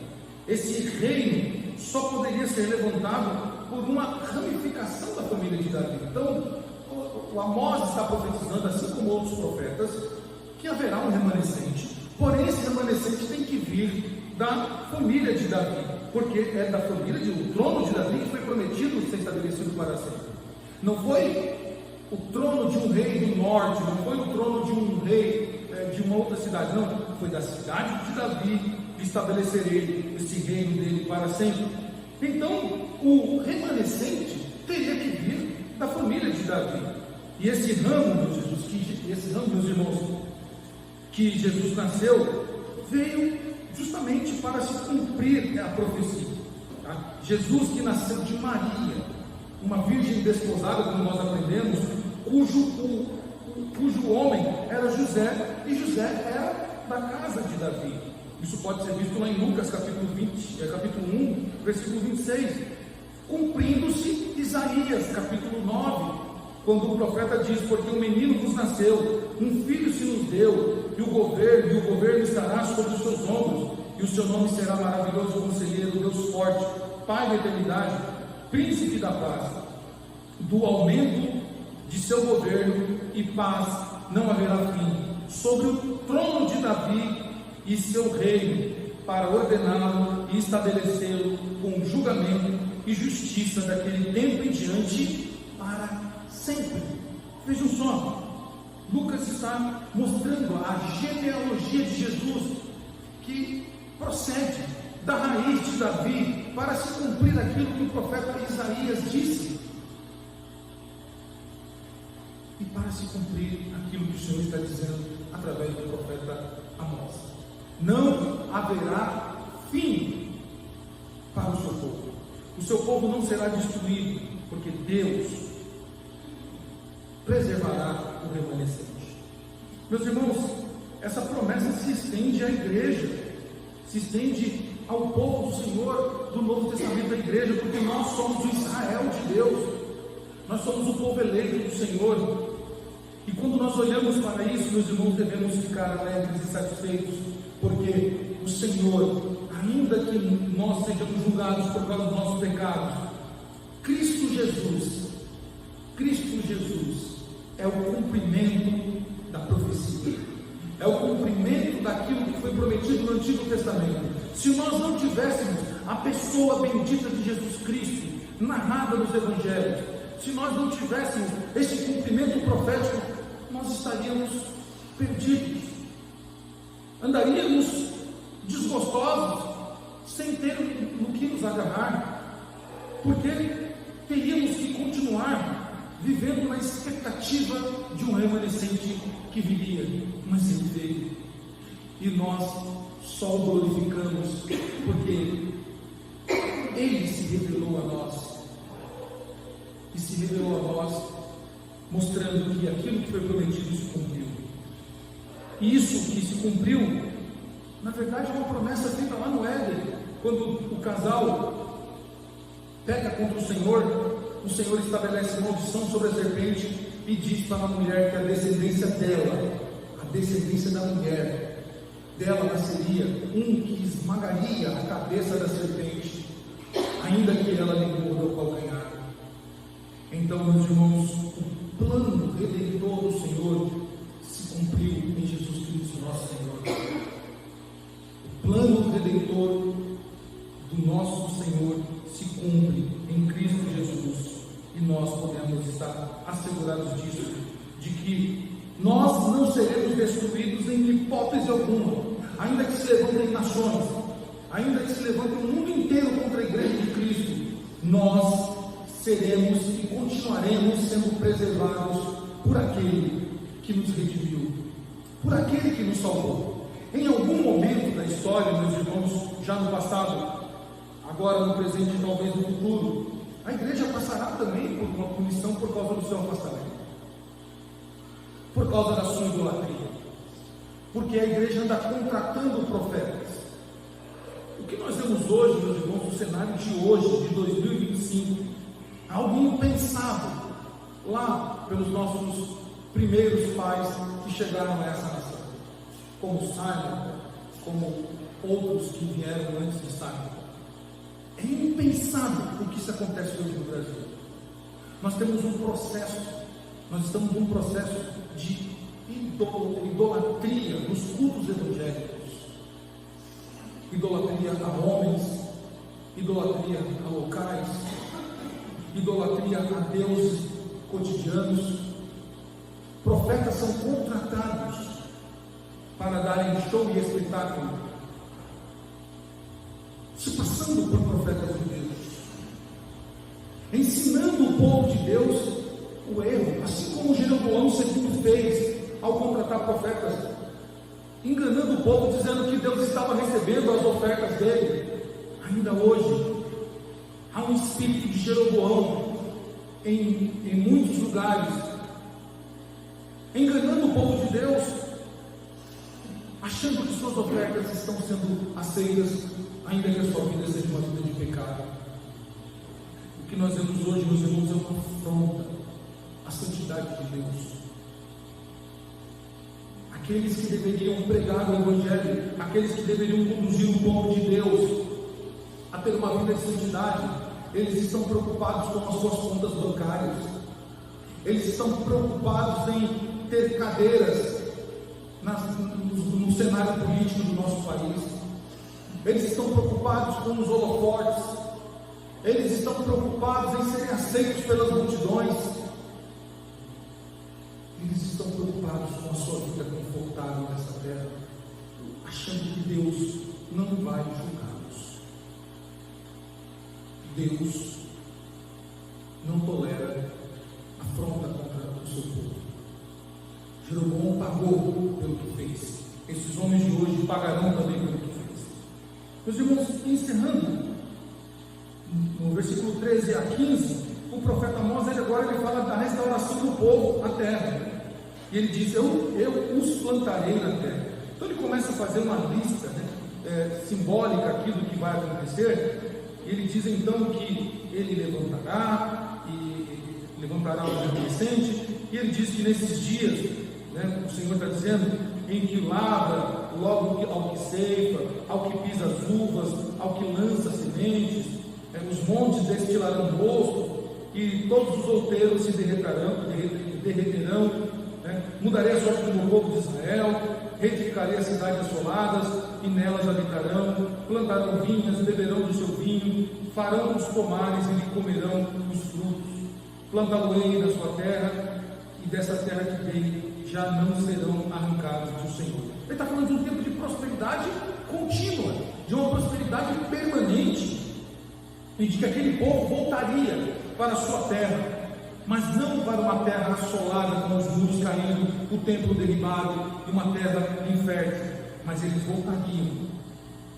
esse reino só poderia ser levantado por uma ramificação da família de Davi. Então, o Amós está profetizando, assim como outros profetas, que haverá um remanescente, porém esse remanescente tem que vir da família de Davi, porque é da família o trono de Davi que foi prometido ser estabelecido para sempre. Não foi o trono de um rei do norte, não foi o trono de um rei de uma outra cidade, não, foi da cidade de Davi que estabelecerei esse reino dele para sempre. Então o remanescente teria que vir da família de Davi. E esse ramo, meus irmãos, que Jesus nasceu, veio justamente para se cumprir a profecia. Tá? Jesus, que nasceu de Maria, uma virgem desposada, como nós aprendemos, cujo homem era José, e José era da casa de Davi. Isso pode ser visto lá em Lucas capítulo 1, versículo 26, cumprindo-se Isaías capítulo 9, quando o profeta diz: porque um menino nos nasceu, um filho se nos deu, e o governo estará sobre os seus ombros, e o seu nome será maravilhoso conselheiro, Deus forte, Pai da eternidade, príncipe da paz. Do aumento de seu governo e paz não haverá fim, sobre o trono de Davi e seu reino, para ordená-lo e estabelecê-lo com julgamento e justiça daquele tempo em diante para sempre. Vejam só, Lucas está mostrando a genealogia de Jesus, que procede da raiz de Davi, para se cumprir aquilo que o profeta Isaías disse, e para se cumprir aquilo que o Senhor está dizendo através do profeta Amós. Não haverá fim para o seu povo. O seu povo não será destruído, porque Deus preservará o remanescente. Meus irmãos, essa promessa se estende à igreja, se estende ao povo do Senhor, do Novo Testamento da igreja, porque nós somos o Israel de Deus, nós somos o povo eleito do Senhor. E quando nós olhamos para isso, meus irmãos, devemos ficar alegres e satisfeitos, porque o Senhor, ainda que nós sejamos julgados por causa dos nossos pecados, Cristo Jesus é o cumprimento da profecia, é o cumprimento daquilo que foi prometido no Antigo Testamento. Se nós não tivéssemos a pessoa bendita de Jesus Cristo narrada nos Evangelhos, se nós não tivéssemos esse cumprimento profético, nós estaríamos perdidos, andaríamos desgostosos, sem ter no que nos agarrar, porque teríamos que continuar vivendo na expectativa de um remanescente que viria, mas ele veio. e nós só o glorificamos, porque Ele se revelou a nós, e se revelou a nós, mostrando que aquilo que foi prometido se cumpriu. E isso que se cumpriu, na verdade, é uma promessa feita lá no Éden, quando o casal peca contra o Senhor estabelece maldição sobre a serpente e diz para a mulher que a descendência dela, a descendência da mulher, dela nasceria um que esmagaria a cabeça da serpente, ainda que ela lhe morda o calcanhar. Então, meus irmãos, o plano redentor do Senhor se cumpriu em Jesus Cristo, nosso Senhor. O plano redentor do nosso Senhor se cumpre em Cristo Jesus, e nós podemos estar assegurados disso, de que nós não seremos destruídos em hipótese alguma, ainda que se levantem nações, ainda que se levante o mundo inteiro contra a igreja de Cristo, nós seremos e continuaremos sendo preservados por aquele que nos redimiu, por aquele que nos salvou. Em algum momento da história, meus irmãos, já no passado, agora no presente e talvez no futuro, a igreja passará também por uma punição por causa do seu afastamento, por causa da sua idolatria, porque a igreja anda contratando profetas. O que nós vemos hoje, meus irmãos, no cenário de hoje, de 2025, algo impensado lá pelos nossos primeiros pais que chegaram a essa nação, como Simon, como outros que vieram antes de Simon. É impensável o que isso acontece hoje no Brasil. Nós temos um processo, nós estamos num processo de idolatria nos cultos evangélicos, idolatria a homens, idolatria a locais, idolatria a deuses cotidianos. Profetas são contratados para darem show e espetáculo, se passando por profetas de Deus, ensinando o povo de Deus o erro, assim como Jeroboão II fez ao contratar profetas, enganando o povo, dizendo que Deus estava recebendo as ofertas dele. Ainda hoje há um espírito de Jeroboão em muitos lugares, enganando o povo de Deus, achando que suas ofertas estão sendo aceitas, ainda que a sua vida seja uma vida de pecado. O que nós vemos hoje, meus irmãos, é uma afronta à santidade de Deus. Aqueles que deveriam pregar o Evangelho, aqueles que deveriam conduzir o povo de Deus a ter uma vida de santidade, eles estão preocupados com as suas contas bancárias, eles estão preocupados em ter cadeiras no cenário político do nosso país, eles estão preocupados com os holofotes, eles estão preocupados em serem aceitos pelas multidões, eles estão preocupados com a sua vida confortável nessa terra, achando que Deus não vai julgá-los. Deus não tolera afronta contra o seu povo. Jeroboão pagou pelo que fez. Esses homens de hoje pagarão também pelo que fez. Meus irmãos, encerrando, no versículo 13 a 15, o profeta Amós, ele fala da restauração do povo à terra. E ele diz: eu os plantarei na terra. Então ele começa a fazer uma lista, simbólica aqui do que vai acontecer. E ele diz então que ele levantará um remanescente. E ele diz que nesses dias, o Senhor está dizendo, em que lavra, logo ao que ceifa, ao que pisa as uvas, ao que lança sementes, os montes destilarão rosto, e todos os outeiros se derreterão, mudarei a sorte do meu povo de Israel, reedificarei as cidades assoladas, e nelas habitarão, plantarão vinhas, beberão do seu vinho, farão os pomares e lhe comerão os frutos, plantá-lo-ei na sua terra, e dessa terra que dei já não serão arrancados do Senhor. Ele está falando de um tempo de prosperidade contínua, de uma prosperidade permanente, e de que aquele povo voltaria para a sua terra, mas não para uma terra assolada com os muros caindo, o templo derribado e uma terra infértil, mas eles voltariam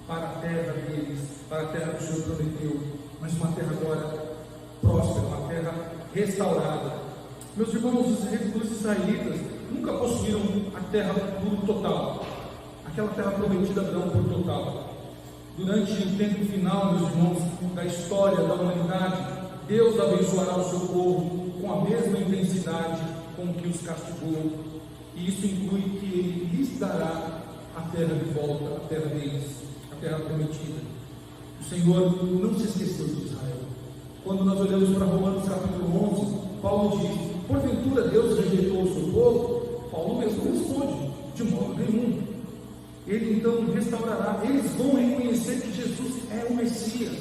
para a terra deles, para a terra que o Senhor prometeu, mas uma terra agora próspera, uma terra restaurada. Meus irmãos, os israelitas nunca possuíram a terra por total, aquela terra prometida a Abraão por total. Durante o tempo final, meus irmãos, da história da humanidade, Deus abençoará o seu povo com a mesma intensidade com que os castigou, e isso inclui que Ele lhes dará a terra de volta, a terra deles, a terra prometida. O Senhor não se esqueceu de Israel. Quando nós olhamos para Romanos capítulo 11, Paulo diz: porventura Deus rejeitou o seu povo? Paulo mesmo responde: de modo nenhum. Ele então restaurará. Eles vão reconhecer que Jesus é o Messias.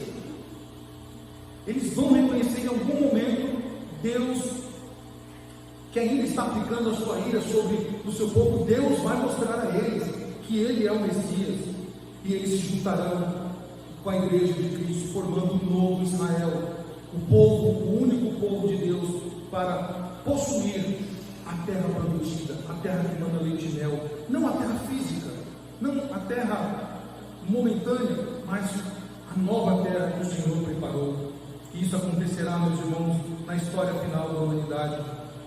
Eles vão reconhecer em algum momento Deus, que ainda está aplicando a sua ira sobre o seu povo. Deus vai mostrar a eles que Ele é o Messias, e eles se juntarão com a igreja de Cristo, formando um novo Israel, o povo, o único povo de Deus, para possuir a terra prometida, a terra que manda leite e mel, não a terra física, não a terra momentânea, mas a nova terra que o Senhor preparou. E isso acontecerá, meus irmãos, na história final da humanidade.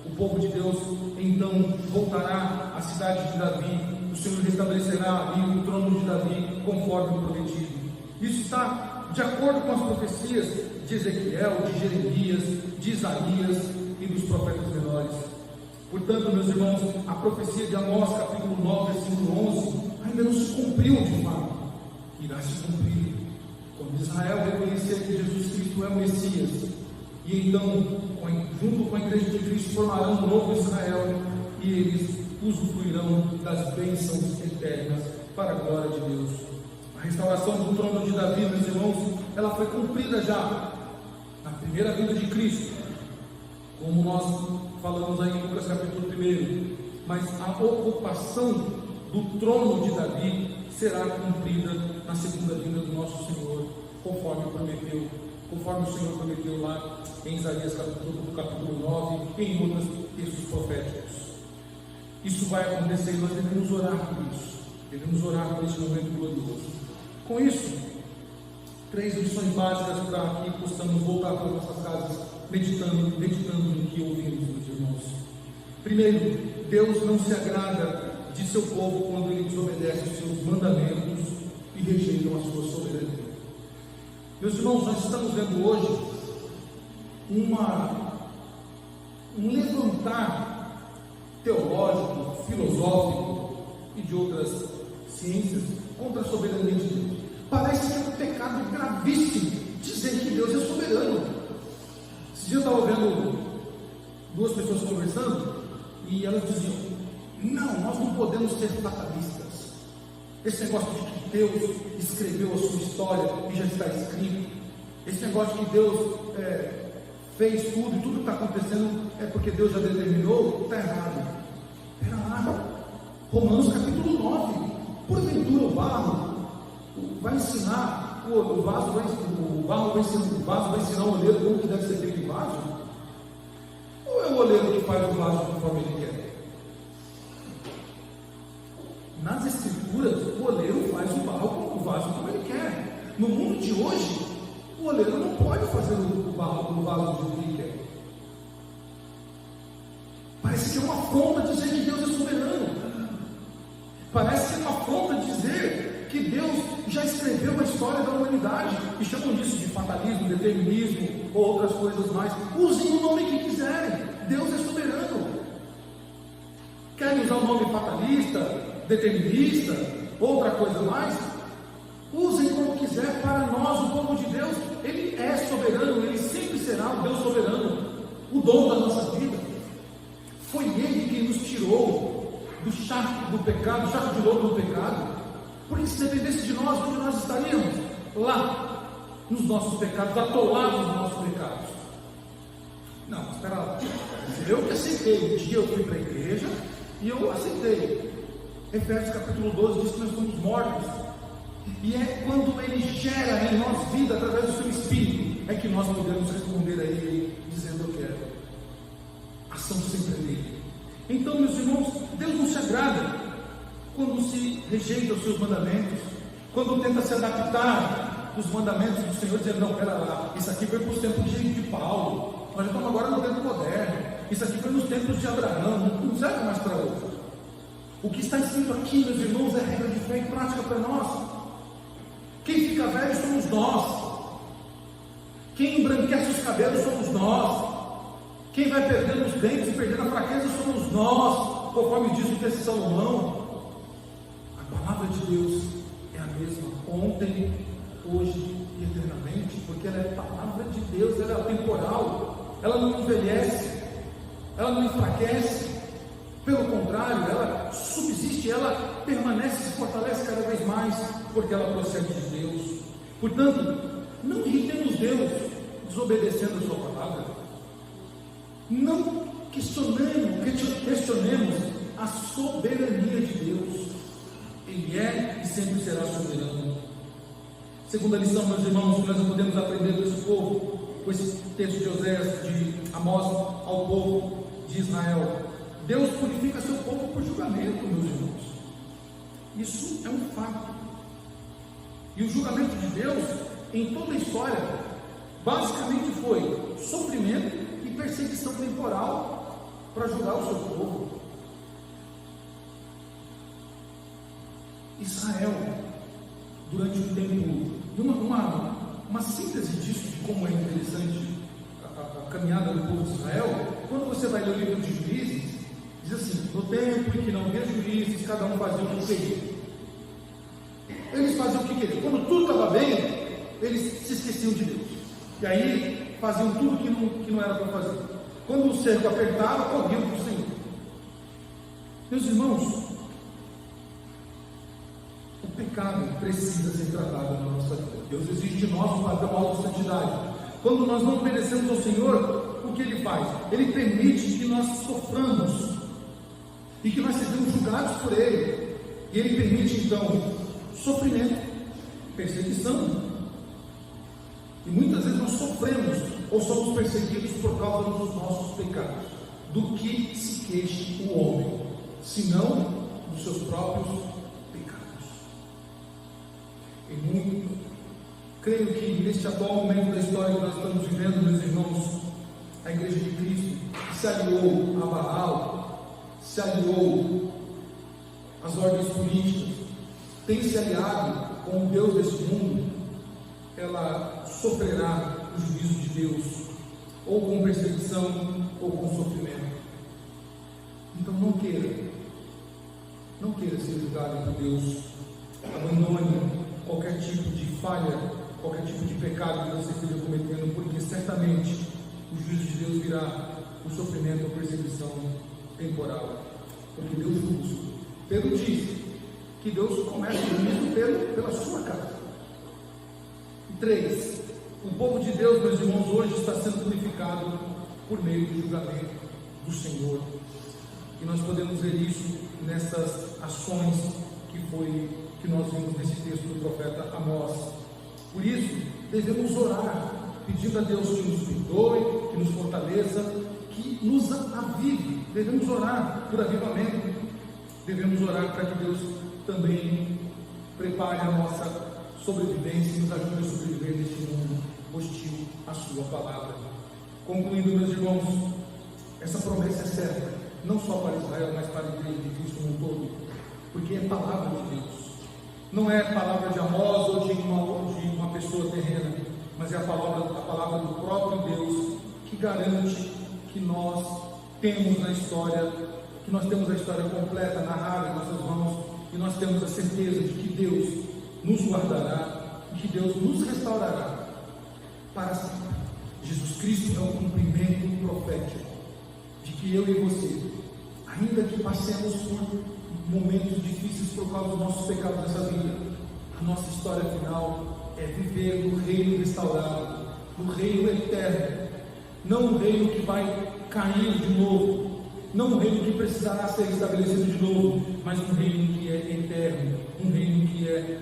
O povo de Deus então voltará à cidade de Davi. O Senhor restabelecerá ali o trono de Davi, conforme prometido. Isso está de acordo com as profecias de Ezequiel, de Jeremias, de Isaías e dos profetas menores. Portanto, meus irmãos, a profecia de Amós, capítulo 9, versículo 11, ainda não se cumpriu de fato. Irá se cumprir quando Israel reconhecer que Jesus Cristo é o Messias, e então, junto com a igreja de Cristo, formarão um novo Israel, e eles usufruirão das bênçãos eternas para a glória de Deus. A restauração do trono de Davi, meus irmãos, ela foi cumprida já na primeira vinda de Cristo, como nós falamos aí em Lucas capítulo 1, mas a ocupação do trono de Davi será cumprida na segunda vinda do nosso Senhor, conforme o Senhor prometeu lá em Isaías capítulo 9 e em outros textos proféticos. Isso vai acontecer e nós devemos orar por isso, devemos orar por esse momento glorioso. Com isso, 3 lições básicas para que possamos voltar para nossas casas meditando no que ouvimos, meus irmãos. Primeiro, Deus não se agrada de seu povo quando ele desobedece os seus mandamentos e rejeitam a sua soberania. Meus irmãos, nós estamos vendo hoje um levantar teológico, filosófico e de outras ciências contra a soberania de Deus. Parece que é um pecado gravíssimo dizer que Deus é soberano. Esse dia eu estava vendo 2 pessoas conversando e elas diziam: não, nós não podemos ser fatalistas. Esse negócio de que Deus escreveu a sua história e já está escrito, esse negócio de que Deus fez tudo e tudo que está acontecendo é porque Deus já determinou, está errado. Espera lá, Romanos capítulo 9, porventura o barro vai ensinar, o vaso vai ensinar o oleiro como que deve ser feito o vaso? Ou é o oleiro que faz o vaso conforme ele quer? Nas escrituras, o oleiro faz o vaso como ele quer. No mundo de hoje, o oleiro não pode fazer o vaso do que ele quer. Parece que é uma afronta dizer que Deus é soberano. Parece que é uma afronta dizer que Deus já escreveu a história da humanidade, e chamam disso de fatalismo, determinismo ou outras coisas mais. Usem o nome que quiserem, Deus é soberano. Querem usar o nome fatalista, determinista, outra coisa mais? Usem como quiser. Para nós, o povo de Deus, Ele é soberano, Ele sempre será o Deus soberano, o dono da nossa vida. Foi Ele quem nos tirou do charco do pecado, do charco de lodo do pecado. Porque se dependesse de nós, onde nós estaríamos? Lá, nos nossos pecados, atolados nos nossos pecados. Não, espera lá. Eu que aceitei. Um dia eu fui para a igreja e eu aceitei. Efésios capítulo 12 diz que nós somos mortos. E é quando Ele gera em nós vida através do seu Espírito, é que nós podemos responder a Ele dizendo: eu quero. Ação sempre dele. Então, meus irmãos, Deus não se agrada quando se rejeita os seus mandamentos, quando tenta se adaptar dos mandamentos do Senhor, dizendo, não, pera lá, isso aqui foi para os tempos de Paulo, nós estamos agora no tempo moderno, isso aqui foi nos tempos de Abraão, não serve mais para hoje. O que está escrito aqui, meus irmãos, é regra de fé e prática para nós. Quem fica velho somos nós. Quem embranquece os cabelos somos nós. Quem vai perdendo os dentes e perdendo a fraqueza somos nós, conforme diz o texto de Salomão. A palavra de Deus é a mesma, ontem, hoje e eternamente, porque ela é a palavra de Deus, ela é atemporal, ela não envelhece, ela não enfraquece, pelo contrário, ela subsiste, ela permanece, se fortalece cada vez mais, porque ela procede de Deus. Portanto, não irritemos Deus desobedecendo a sua palavra, não questionemos a soberania de Deus. Ele é e sempre será soberano. Segunda lição, meus irmãos, que nós não podemos aprender desse povo, com esse texto de Oséias, de Amós ao povo de Israel: Deus purifica seu povo por julgamento, meus irmãos. Isso é um fato. E o julgamento de Deus, em toda a história, basicamente foi sofrimento e perseguição temporal para julgar o seu povo. Israel, durante um tempo, uma síntese disso, de como é interessante a caminhada do povo de Israel, quando você vai ler o livro de Juízes, diz assim: no tempo em que não havia juízes, cada um fazia o que queria. Eles faziam o que queriam. Quando tudo estava bem, eles se esqueciam de Deus. E aí faziam tudo que não era para fazer. Quando o cerco apertava, corriam para o Senhor. Meus irmãos, o pecado precisa ser tratado na nossa vida. Deus exige de nós um padrão alto de santidade. Quando nós não obedecemos ao Senhor, o que Ele faz? Ele permite que nós soframos e que nós sejamos julgados por Ele. E Ele permite então sofrimento, perseguição. E muitas vezes nós sofremos ou somos perseguidos por causa dos nossos pecados. Do que se queixe o homem, senão dos seus próprios pecados. E muito, creio que neste atual momento da história que nós estamos vivendo, meus irmãos, a Igreja de Cristo se aliou a Baal, se aliou às ordens políticas, tem se aliado com o Deus desse mundo, ela sofrerá o juízo de Deus, ou com perseguição, ou com sofrimento. Então não queira ser julgado por Deus. Abandone qualquer tipo de falha, qualquer tipo de pecado que você esteja cometendo, porque certamente o juízo de Deus virá, o sofrimento ou perseguição temporal, porque Deus justo. Pedro diz que Deus começa o juízo pela sua casa. 3. O povo de Deus, meus irmãos, hoje está sendo purificado por meio do julgamento do Senhor. E nós podemos ver isso nessas ações que nós vimos nesse texto do profeta Amós. Por isso, devemos orar, pedindo a Deus que nos perdoe, que nos fortaleça, que nos avive. Devemos orar por avivamento. Devemos orar para que Deus também prepare a nossa sobrevivência e nos ajude a sobreviver neste mundo hostil à sua palavra. Concluindo, meus irmãos, essa promessa é certa, não só para Israel, mas para a Igreja de Cristo no todo, porque é palavra de Deus. Não é palavra de Amós ou de uma pessoa terrena, mas é a palavra do próprio Deus, que garante que nós temos a história completa, narrada em nossas mãos, e nós temos a certeza de que Deus nos guardará e que Deus nos restaurará para sempre. Jesus Cristo é o cumprimento profético de que eu e você, ainda que passemos por momentos difíceis por causa dos nossos pecados dessa vida, a nossa história final é viver no reino restaurado, no reino eterno, não um reino que vai cair de novo, não um reino que precisará ser estabelecido de novo, mas um reino que é eterno, um reino que é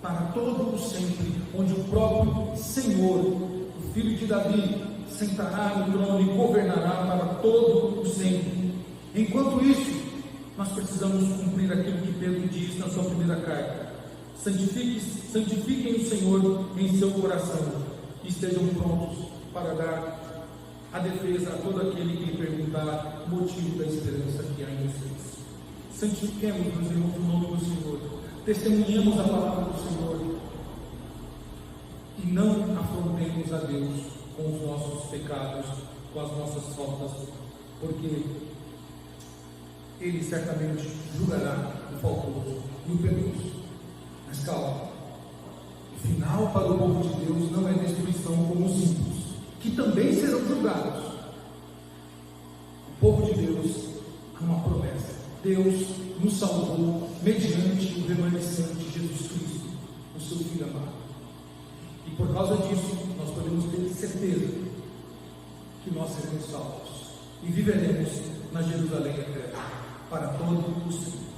para todo o sempre, onde o próprio Senhor, o Filho de Davi, sentará no trono e governará para todo o sempre. Enquanto isso, nós precisamos cumprir aquilo que Pedro diz na sua primeira carta: santifiquem o Senhor em seu coração e estejam prontos para dar a defesa a todo aquele que lhe perguntar o motivo da esperança que há em vocês. Santifiquemos, meus irmãos, o nome do Senhor, testemunhemos a palavra do Senhor e não afrontemos a Deus com os nossos pecados, com as nossas faltas, porque Ele certamente julgará o faltoso e o penoso. Mas calma, o final para o povo de Deus não é destruição como os ímpios, que também serão julgados. O povo de Deus há uma promessa: Deus nos salvou mediante o remanescente Jesus Cristo, o seu Filho amado. E por causa disso, nós podemos ter certeza que nós seremos salvos e viveremos na Jerusalém eterna para todo o sempre.